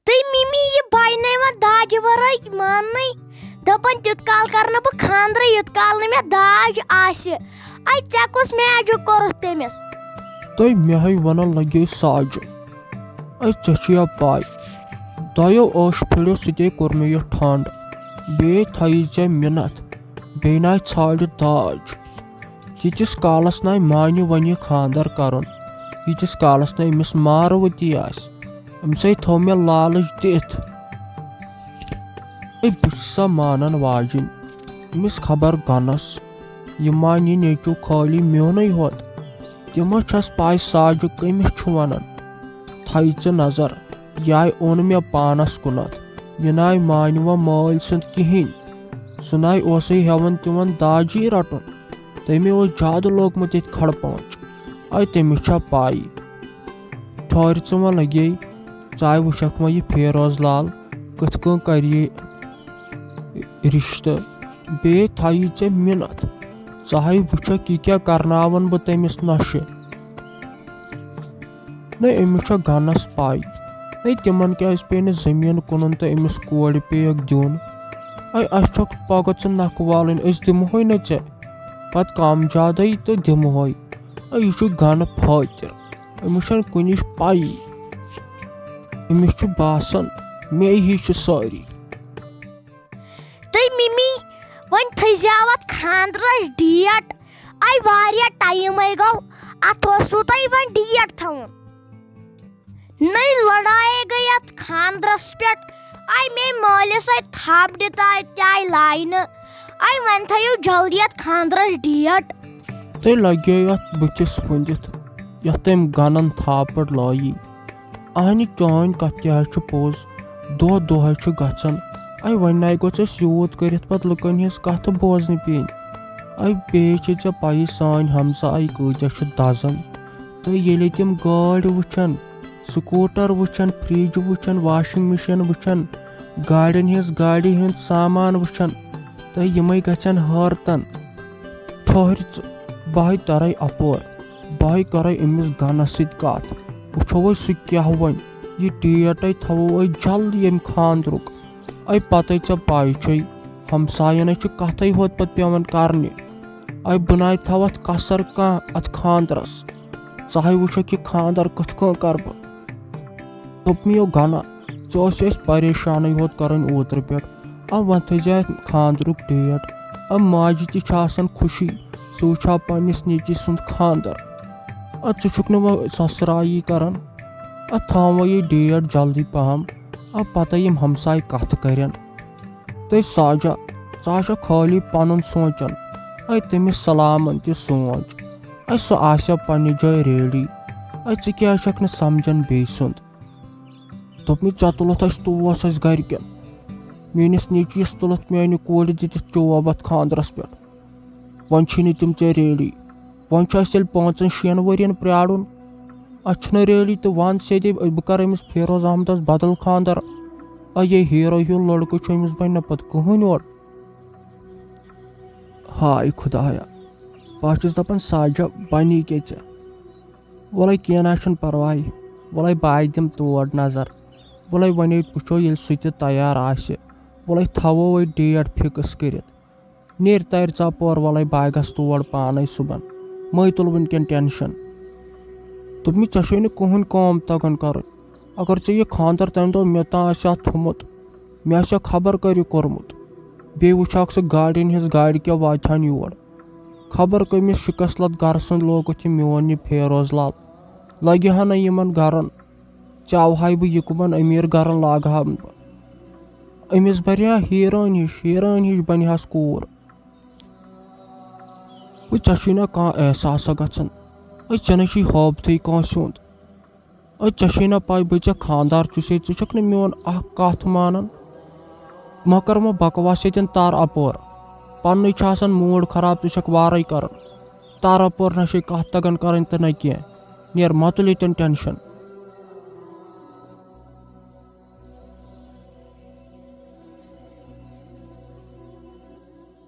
تُہۍ مِمی یہِ باینٲے وۄنۍ داجہِ ورٲے ماننٕے دَپان تیُتھ کال کرنہٕ بہٕ خاندرٕ یُتھ کال نہٕ مےٚ داج آسہِ ژےٚ کُس میجُک کوٚرُتھ تٔمِس تُہۍ مےٚ ہے وَنان لگے ساجہِ ژےٚ چھیا پاے دۄیو ٲش پھِرِو سۭتے کوٚر مےٚ یہِ ٹھنٛڈ بیٚیہِ تھٲیی ژےٚ مِنت بیٚیہِ ناے ژھانٛڈِ داج ییٖتِس کالس ناے مانہِ وۄنۍ یہِ خاندر کرُن ییٖتِس کالس نہٕ أمِس ماروٲتی آسہِ أمِسے تھوٚو مےٚ لالٕچ دِتھ بہٕ چھُس سا مانان واجِنۍ أمِس خبر گنس یہِ مانہِ یہِ نیٚچوٗ خٲلی میونٕے ہوت تہِ ما چھس پاے ساجہِ کٔمِس چھُ ونان تھایہِ ژٕ نظر یہِ آیہِ اوٚن مےٚ پانس کُنتھ یہِ ناے مانہِ وۄنۍ مٲلۍ سُنٛد کِہینۍ سُہ ناے اوسُے ہٮ۪وان تِمن داجی رٹُن تٔمۍ اوس زیادٕ لوگمُت ییٚتہِ کھڑ پانٛچ تٔمِس چھا پاے ٹھٔہر ژٕ وۄنۍ لگے ژٕ وٕچھکھ وۄنۍ یہِ فیروز لال کِتھ کٔنۍ کرِ یہِ رشتہٕ بیٚیہِ تھایی ژےٚ مِنت ژٕ وٕچھکھ یہِ کیٛاہ کرناون بہٕ تٔمِس نۄشہِ نَے أمِس چھےٚ گنس پاے نَے تِمن کیٛازِ پیٚیہِ نہٕ زٔمیٖن کٕنُن تہٕ أمِس کورِ پیٚیکھ دیُن اَسہِ چھکھ پگہہ ژٕ نکھٕ والٕنۍ أسۍ دِمہوے نہٕ ژےٚ پتہٕ کم زیادے تہٕ دِمہوے یہِ چھُ گنہٕ فٲطِر أمِس چھنہٕ کُنِچ پایی أمِس چھُ باسان مے ہی چھِ سٲری تُہۍ مِمی وۄنۍ تھٲیزیو اتھ خاندرس ڈیٹ واریاہ ٹایمے گوٚو اتھ اوسوٕ تۄہہِ وۄنۍ ڈیٹ تھاوُن نٔے لڑایے گٔے اتھ خاندرس پٮ۪ٹھ مے مٲلِس آیہِ تھپھ دِتھ تہِ آیہِ لاینہٕ وۄنۍ تھٲیِو جلدی اتھ خاندرس ڈیٹ تۄہہِ لگیو اتھ بٕتھِس پٔنٛدِتھ یتھ تٔمۍ گنن تھاپڑ لٲیی اہنہِ چٲنۍ کتھ تہِ حظ چھِ پوٚز دۄہ دۄہ حظ چھُ گژھان وۄنۍ ناے گوٚژھ اسہِ یوٗت کٔرِتھ پتہٕ لُکن ہِنٛز کتھٕ بوزنہِ پیٚنۍ بیٚیہِ چھِ ژےٚ پیی سٲنۍ ہمساے کۭتیاہ چھِ دزان تہٕ ییٚلہِ تِم گٲڑۍ وٕچھن سکوٗٹر وٕچھن فرج وٕچھن واشنگ مشیٖن وٕچھن گاڑٮ۪ن ہُنٛد سامان وٕچھن تہٕ یِمے گژھن حٲرتن ٹھٔہر ژٕ بہٕ ترے اپور بہٕ کرے أمِس گنس سۭتۍ کتھ وٕچھو سُہ کیٛاہ وۄنۍ یہِ ڈیٹے تھاوو جلدی ییٚمہِ خاندرُک پتہٕ ژےٚ پاے چھے ہمساین چھُ کتھے ہوت پتہٕ پیٚوان کرنہِ بہٕ ناے تھاو اتھ کسر کانٛہہ اتھ خاندرس ژٕ وٕچھکھ یہِ خاندر کِتھ کٔنۍ کرٕ بہٕ دوٚپ مےٚ گنا ژٕ ٲسۍ أسۍ پریشانٕے ہوت کرٕنۍ اوترٕ پٮ۪ٹھ وۄنۍ تھٲیزِ اتھ خاندرُک ڈیٹ ماجہِ تہِ چھِ آسان خوشی سُہ وٕچھِ ہا پننِس نیٚچی سُنٛد خاندر ژٕ چھُکھ نہٕ وۄنۍ سسرایی کران تھاوو یہِ ڈیٹ جلدی پہم پتہٕ یِم ہمساے کتھ کرن تہٕ ساجا ژٕ آسکھ خٲلی پنُن سونٛچان تٔمِس سلامن تہِ سونٛچ سُہ آسیا پننہِ جایہِ ریڈی ژٕ کیٛازِ چھکھ نہٕ سمجان بیٚیہِ سُنٛد دوٚپ مےٚ ژےٚ تُلُتھ اسہِ ٹوس اسہِ گرِکٮ۪ن میٲنِس نیٚچوِس تُلُتھ میانہِ کورِ دِتِتھ چوب اتھ خاندرس پٮ۪ٹھ وۄنۍ چھی نہٕ تِم ژےٚ ریڈی وۄنۍ چھُ اسہِ تیٚلہِ 5-6 ؤرین پرارُن چھُنہٕ ریڈی تہٕ ون سیٚدے بہٕ کرٕ أمِس فیروز احمدس بدل خاندر یے ہیرو ہیوٗ لڑکہٕ چھُ أمِس بنہِ نہٕ پتہٕ کٕہٕنۍ اور ہاے خدایا بہٕ چھُس دپان ساجا بنی کیٛاہ ژےٚ وَلے کینٛہہ نہ چھُنہٕ پرواے وَلے بہٕ دِمہٕ تور نظر وَلے وۄنۍ وٕچھو ییٚلہِ سُہ تہِ تیار آسہِ وَلے تھاوو وۄنۍ ڈیٹ فِکٕس کٔرِتھ نیرِ ترِ ژپور وَلے بہٕ گژھٕ تور پانے صُبحن مے تُل وٕنکٮ۪ن ٹینشن دوٚپ مےٚ ژےٚ چھے نہٕ کٕہٕنۍ کٲم تگان کرٕنۍ اگر ژےٚ یہِ خاندر تمہِ دۄہ مےٚ تام آسہِ ہا تھوٚمُت مےٚ آسہِ ہا خبر کر یہِ کوٚرمُت بیٚیہِ وٕچھہکھ ژٕ گاڑٮ۪ن ہِنٛز گاڑِ کیٛاہ واتہِ ہن یور خبر کٔمِس شِکست گرٕ سُنٛد لوگُتھ یہِ میون یہِ فیروز لال لگہِ ہا نہٕ یِمن گرن ژاوہاے بہٕ یِکوَن أمیٖر گرن لاگہٕ ہا بہٕ أمِس بنہِ ہا ہیٖرٲنۍ ہِش بنہِ ہس کوٗر ژےٚ چھُے نہ کانٛہہ احساسا گژھان ژےٚ نَے چھُے ہٲبتھٕے کٲنٛسہِ ہُنٛد ژےٚ چھے نہ پاے بہٕ ژےٚ خاندار چھُسے ژٕ چھکھ نہٕ میون اکھ کتھ مانان مہ کر وۄنۍ بکواس ییٚتٮ۪ن تر اپور پننُے چھُ آسان موٗڈ خراب ژٕ چھکھ وارے کران تر اپور نہ چھے کتھ تگان کرٕنۍ تہٕ نہ کینٛہہ نیر مہ تُل ییٚتٮ۪ن ٹینشن